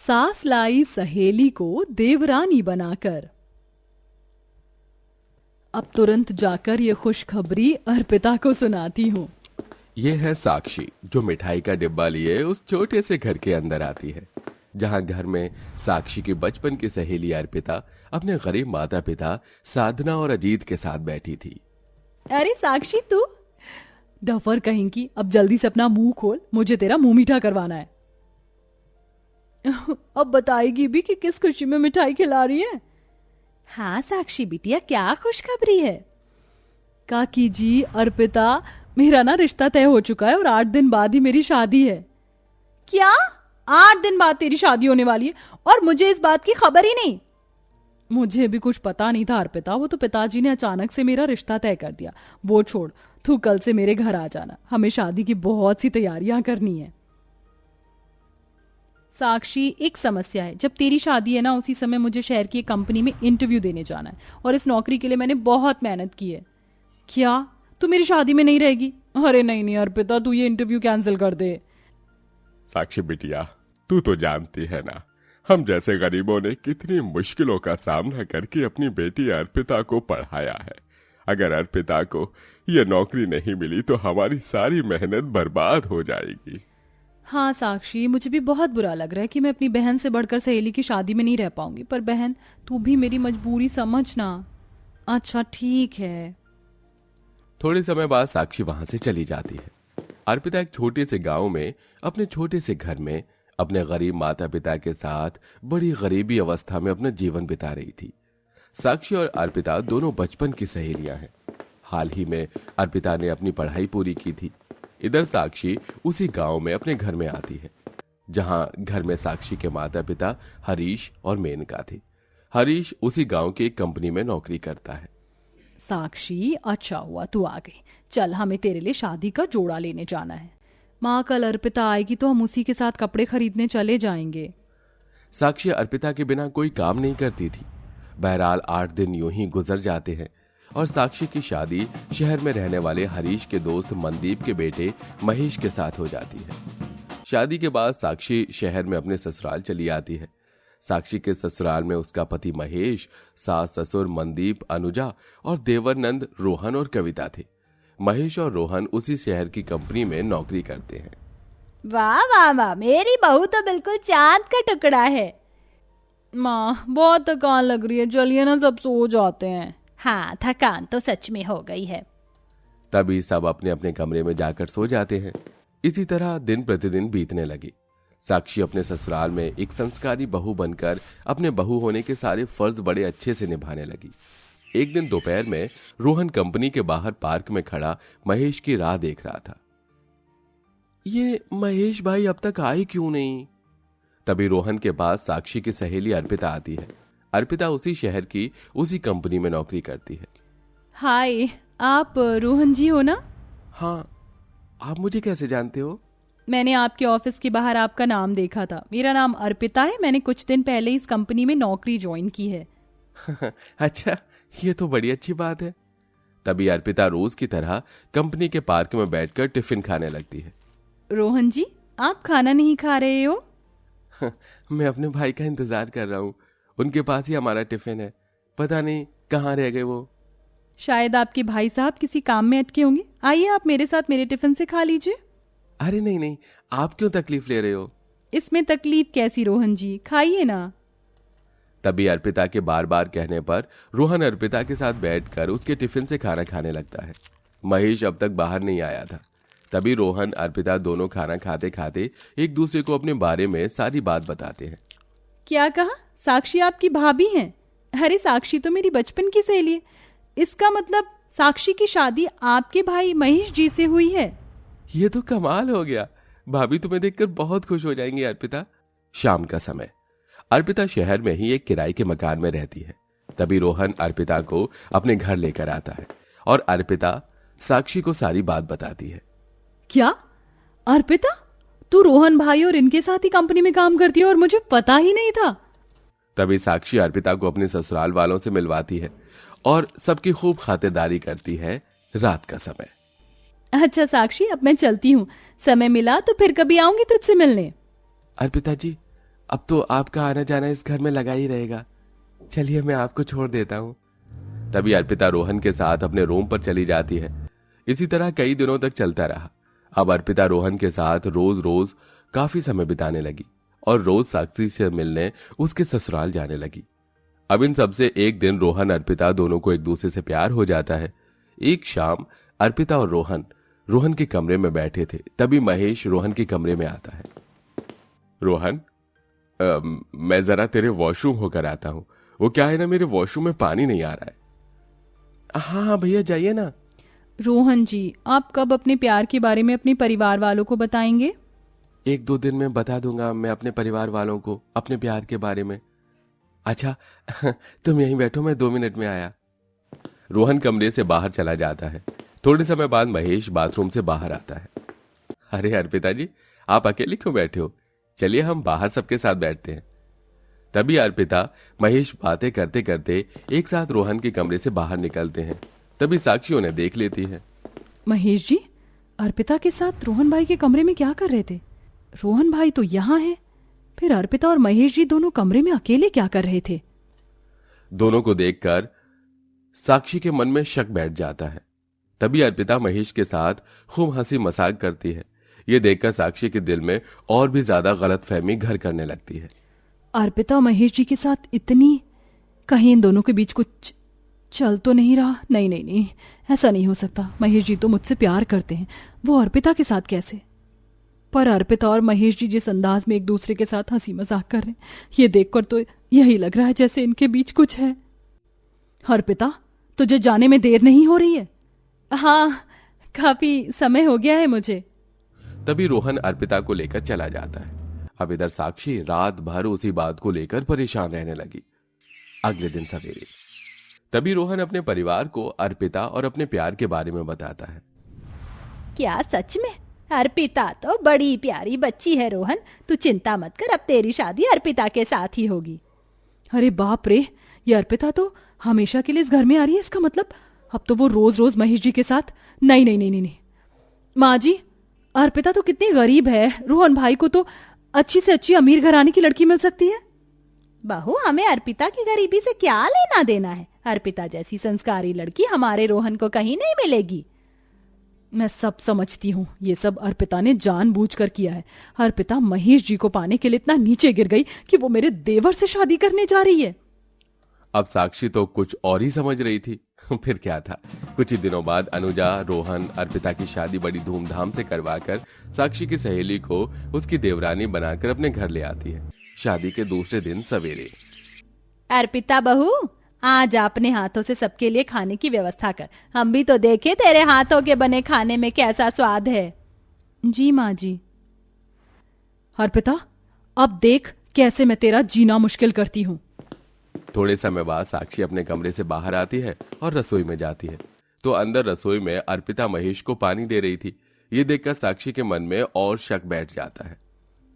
सास लाई सहेली को देवरानी बनाकर। अब तुरंत जाकर ये खुशखबरी अर्पिता को सुनाती हूँ। ये है साक्षी, जो मिठाई का डिब्बा लिए उस छोटे से घर के अंदर आती है, जहां घर में साक्षी की बचपन की सहेली अर्पिता अपने गरीब माता पिता साधना और अजीत के साथ बैठी थी। अरे साक्षी, तू डफर कहीं की, अब जल्दी से अपना मुंह खोल, मुझे तेरा मुंह मीठा करवाना है। अब बताएगी भी कि किस खुशी में मिठाई खिला रही है। हाँ साक्षी बिटिया, क्या खुशखबरी है? काकी जी, अर्पिता, मेरा ना रिश्ता तय हो चुका है और 8 दिन बाद ही मेरी शादी है। क्या? 8 दिन बाद तेरी शादी होने वाली है और मुझे इस बात की खबर ही नहीं? मुझे भी कुछ पता नहीं था अर्पिता, वो तो पिताजी ने अचानक से मेरा रिश्ता तय कर दिया। वो छोड़, तू कल से मेरे घर आ जाना, हमें शादी की बहुत सी तैयारियां करनी है। साक्षी, एक समस्या है, जब तेरी शादी है ना उसी समय मुझे शहर की एक कंपनी में इंटरव्यू देने जाना है और इस नौकरी के लिए मैंने बहुत मेहनत की है। क्या तू मेरी शादी में नहीं रहेगी? अरे नहीं नहीं अर्पिता, तू ये इंटरव्यू कैंसिल कर दे। साक्षी बिटिया, तू तो जानती है ना, हम जैसे गरीबों ने कितनी मुश्किलों का सामना करके अपनी बेटी अर्पिता को पढ़ाया है। अगर अर्पिता को ये नौकरी नहीं मिली तो हमारी सारी मेहनत बर्बाद हो जाएगी। हाँ साक्षी, मुझे भी बहुत बुरा लग रहा है कि मैं अपनी बहन से बढ़कर सहेली की शादी में नहीं रह पाऊंगी, पर बहन तू भी मेरी मजबूरी समझना। अच्छा ठीक है। थोड़े समय बाद साक्षी वहां से चली जाती है। अर्पिता एक छोटे से गांव में अपने छोटे से घर में अपने गरीब माता पिता के साथ बड़ी गरीबी अवस्था में अपना जीवन बिता रही थी। साक्षी और अर्पिता दोनों बचपन की सहेलियां हैं। हाल ही में अर्पिता ने अपनी पढ़ाई पूरी की थी। इधर साक्षी उसी गांव में अपने घर में आती है, जहां घर में साक्षी के माता पिता हरीश और मेनका थे। हरीश उसी गांव की एक कंपनी में नौकरी करता है। साक्षी, अच्छा हुआ तू आ गई। चल, हमें तेरे लिए शादी का जोड़ा लेने जाना है। माँ, कल अर्पिता आएगी तो हम उसी के साथ कपड़े खरीदने चले जाएंगे। साक्षी अर्पिता के बिना कोई काम नहीं करती थी। बहरहाल 8 दिन यूं ही गुजर जाते हैं और साक्षी की शादी शहर में रहने वाले हरीश के दोस्त मनदीप के बेटे महेश के साथ हो जाती है। शादी के बाद साक्षी शहर में अपने ससुराल चली आती है। साक्षी के ससुराल में उसका पति महेश, सास ससुर मनदीप, अनुजा और देवर नंद रोहन और कविता थे। महेश और रोहन उसी शहर की कंपनी में नौकरी करते हैं। वाह वाह वाह, मेरी बहू तो बिल्कुल चांद का टुकड़ा है। माँ, बहुत थकान लग रही है, चलिए ना सब सो जाते हैं। हाँ, थकान तो सच में हो गई है। तभी सब अपने अपने कमरे में जाकर सो जाते हैं। इसी तरह दिन प्रतिदिन बीतने लगी। साक्षी अपने ससुराल में एक संस्कारी बहू बनकर अपने बहू होने के सारे फर्ज बड़े अच्छे से निभाने लगी। एक दिन दोपहर में रोहन कंपनी के बाहर पार्क में खड़ा महेश की राह देख रहा था। ये महेश भाई अब तक आए क्यों नहीं? तभी रोहन के पास साक्षी की सहेली अर्पिता आती है। अर्पिता उसी शहर की उसी कंपनी में नौकरी करती है। हाय, आप रोहन जी हो ना? हाँ, आप मुझे कैसे जानते हो? मैंने आपके ऑफिस के बाहर आपका नाम देखा था। मेरा नाम अर्पिता है, मैंने कुछ दिन पहले इस कंपनी में नौकरी ज्वाइन की है। अच्छा, ये तो बड़ी अच्छी बात है। तभी अर्पिता रोज की तरह कंपनी के पार्क में बैठकर टिफिन खाने लगती है। रोहन जी, आप खाना नहीं खा रहे हो? मैं अपने भाई का इंतजार कर रहा हूँ, उनके पास ही हमारा टिफिन है, पता नहीं कहाँ रह गए वो। शायद आपके भाई साहब किसी काम में अटके होंगे। आइए आप मेरे साथ मेरे टिफिन से खा लीजिए। अरे नहीं नहीं, आप क्यों तकलीफ ले रहे हो? इसमें तकलीफ कैसी रोहन जी, खाइए ना। तभी अर्पिता के बार बार कहने पर रोहन अर्पिता के साथ बैठकर उसके टिफिन से खाना खाने लगता है। महेश अब तक बाहर नहीं आया था। तभी रोहन अर्पिता दोनों खाना खाते खाते एक दूसरे को अपने बारे में सारी बात बताते हैं। क्या कहा? साक्षी आपकी भाभी हैं? अरे साक्षी तो मेरी बचपन की सहेली है। इसका मतलब साक्षी की शादी आपके भाई महेश जी से हुई है? ये तो कमाल हो गया। भाभी तुम्हें देखकर बहुत खुश हो जाएंगी अर्पिता। शाम का समय, अर्पिता शहर में ही एक किराए के मकान में रहती है। तभी रोहन अर्पिता को अपने घर लेकर आता है और अर्पिता साक्षी को सारी बात बताती है। क्या अर्पिता, तू रोहन भाई और इनके साथ ही कंपनी में काम करती है और मुझे पता ही नहीं था? तभी साक्षी अर्पिता को अपने ससुराल वालों से मिलवाती है और सबकी खूब खातिरदारी करती है। रात का समय। अच्छा साक्षी, अब मैं चलती हूँ, समय मिला तो फिर कभी आऊंगी तुझसे मिलने। अर्पिता जी, अब तो आपका आना जाना इस घर में लगा ही रहेगा। चलिए मैं आपको छोड़ देता हूँ। तभी अर्पिता रोहन के साथ अपने रूम पर चली जाती है। इसी तरह कई दिनों तक चलता रहा। अब अर्पिता रोहन के साथ रोज रोज काफी समय बिताने लगी और रोज साक्षी से मिलने उसके ससुराल जाने लगी। अब इन सबसे एक दिन रोहन अर्पिता दोनों को एक दूसरे से प्यार हो जाता है। एक शाम अर्पिता और रोहन के कमरे में बैठे थे, तभी महेश रोहन के कमरे में आता है। रोहन, मैं जरा तेरे वॉशरूम होकर आता हूं। वो क्या है ना, मेरे वॉशरूम में पानी नहीं आ रहा है। हाँ हाँ भैया जाइए ना। रोहन जी, आप कब अपने प्यार के बारे में अपने परिवार वालों को बताएंगे? 1-2 दिन में बता दूंगा मैं अपने परिवार वालों को अपने प्यार के बारे में। अच्छा तुम यहीं बैठो, मैं 2 मिनट में आया। रोहन कमरे से बाहर चला जाता है। थोड़े समय बाद महेश बाथरूम से बाहर आता है। अरे अर्पिता जी, आप अकेले क्यों बैठे हो? चलिए हम बाहर सबके साथ बैठते हैं। तभी अर्पिता महेश बातें करते करते एक साथ रोहन के कमरे से बाहर निकलते हैं। तभी साक्षी उन्हें देख लेती है। महेश जी, अर्पिता के साथ रोहन भाई के कमरे में क्या कर रहे थे? रोहन भाई तो यहाँ है, फिर अर्पिता और महेश जी दोनों कमरे में अकेले क्या कर रहे थे? दोनों को देखकर साक्षी के मन में शक बैठ जाता है। तभी अर्पिता महेश के साथ खूब हंसी मजाक करती है। ये देखकर साक्षी के दिल में और भी ज्यादा गलतफहमी घर करने लगती है। अर्पिता महेश जी के साथ इतनी, कहीं इन दोनों के बीच कुछ चल तो नहीं रहा? नहीं नहीं नहीं, ऐसा नहीं हो सकता। महेश जी तो मुझसे प्यार करते हैं, वो अर्पिता के साथ कैसे? पर अर्पिता और महेश जी जिस अंदाज में एक दूसरे के साथ हंसी मजाक कर रहे हैं, ये देखकर तो यही लग रहा है जैसे इनके बीच कुछ है। अर्पिता, तुझे जाने में देर नहीं हो रही है? हाँ, काफी समय हो गया है मुझे। तभी रोहन अर्पिता को लेकर चला जाता है। अब इधर साक्षी रात भर उसी बात को लेकर परेशान रहने लगी। अगले दिन सवेरे तभी रोहन अपने परिवार को अर्पिता और अपने प्यार के बारे में बताता है। क्या सच में? अर्पिता तो बड़ी प्यारी बच्ची है रोहन, तू चिंता मत कर, अब तेरी शादी अर्पिता के साथ ही होगी। अरे बाप रे, ये अर्पिता तो हमेशा के लिए इस घर में आ रही है। इसका मतलब अब तो वो रोज रोज महेश जी के साथ। नहीं नहीं नहीं नहीं, नहीं। माँ जी, अर्पिता तो कितनी गरीब है, रोहन भाई को तो अच्छी से अच्छी अमीर घराने की लड़की मिल सकती है। बहू, हमें अर्पिता की गरीबी से क्या लेना देना है? अर्पिता जैसी संस्कारी लड़की हमारे रोहन को कहीं नहीं मिलेगी। मैं सब समझती हूँ, ये सब अर्पिता ने जानबूझकर किया है। अर्पिता महेश जी को पाने के लिए इतना नीचे गिर गई कि वो मेरे देवर से शादी करने जा रही है। अब साक्षी तो कुछ और ही समझ रही थी। फिर क्या था, कुछ ही दिनों बाद अनुजा रोहन अर्पिता की शादी बड़ी धूमधाम से करवाकर साक्षी की सहेली को उसकी देवरानी बनाकर अपने घर ले आती है। शादी के दूसरे दिन सवेरे, अर्पिता बहू, आज अपने हाथों से सबके लिए खाने की व्यवस्था कर, हम भी तो देखे तेरे हाथों के बने खाने में कैसा स्वाद है। जी माँ जी। अर्पिता, अब देख कैसे मैं तेरा जीना मुश्किल करती हूँ। थोड़े समय बाद साक्षी अपने कमरे से बाहर आती है और रसोई में जाती है, तो अंदर रसोई में अर्पिता महेश को पानी दे रही थी। ये देखकर साक्षी के मन में और शक बैठ जाता है।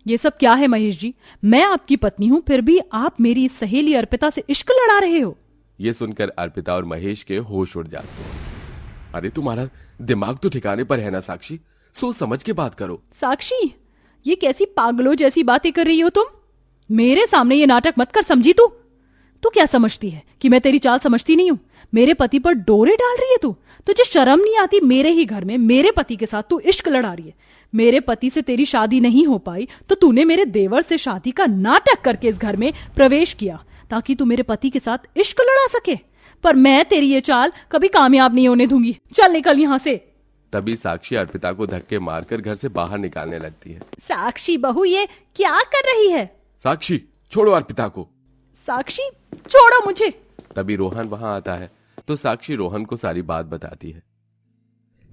ये सब क्या है महेश जी? मैं आपकी पत्नी हूँ, फिर भी आप मेरी सहेली अर्पिता से इश्क लड़ा रहे हो। ये सुनकर अर्पिता और महेश के होश उड़ जाते हैं। अरे तुम्हारा दिमाग तो ठिकाने पर है ना साक्षी, सोच समझ के बात करो। साक्षी, ये कैसी पागलों जैसी बातें कर रही हो तुम? मेरे सामने ये नाटक मत कर, समझी तू? तू क्या समझती है कि मैं तेरी चाल समझती नहीं हूँ? मेरे पति पर डोरे डाल रही है तू? तुझे शर्म नहीं आती? मेरे ही घर में मेरे पति के साथ तू इश्क लड़ा रही है। मेरे पति से तेरी शादी नहीं हो पाई तो तूने मेरे देवर से शादी का नाटक करके इस घर में प्रवेश किया ताकि तू मेरे पति के साथ इश्क लड़ा सके। पर मैं तेरी ये चाल कभी कामयाब नहीं होने दूंगी। चल निकल यहाँ से। तभी साक्षी अर्पिता को धक्के मारकर घर से बाहर निकालने लगती है। साक्षी बहू, ये क्या कर रही है? साक्षी, छोड़ो अर्पिता को। साक्षी, छोड़ो मुझे। तभी रोहन वहां आता है तो साक्षी रोहन को सारी बात बताती है।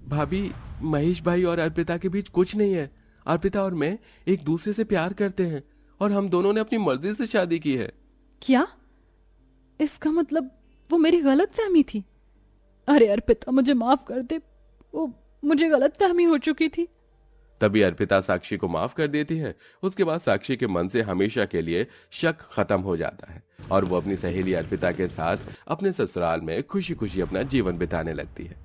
भाभी, महेश भाई और अर्पिता के बीच कुछ नहीं है। अर्पिता और मैं एक दूसरे से प्यार करते हैं और हम दोनों ने अपनी मर्जी से शादी की है। क्या? इसका मतलब वो मेरी गलतफहमी थी। अरे अर्पिता, मुझे माफ कर दे, वो मुझे गलतफहमी हो चुकी थी। तभी अर्पिता साक्षी को माफ कर देती है। उसके बाद साक्षी के मन से हमेशा के लिए शक खत्म हो जाता है और वो अपनी सहेली अर्पिता के साथ अपने ससुराल में खुशी खुशी अपना जीवन बिताने लगती है।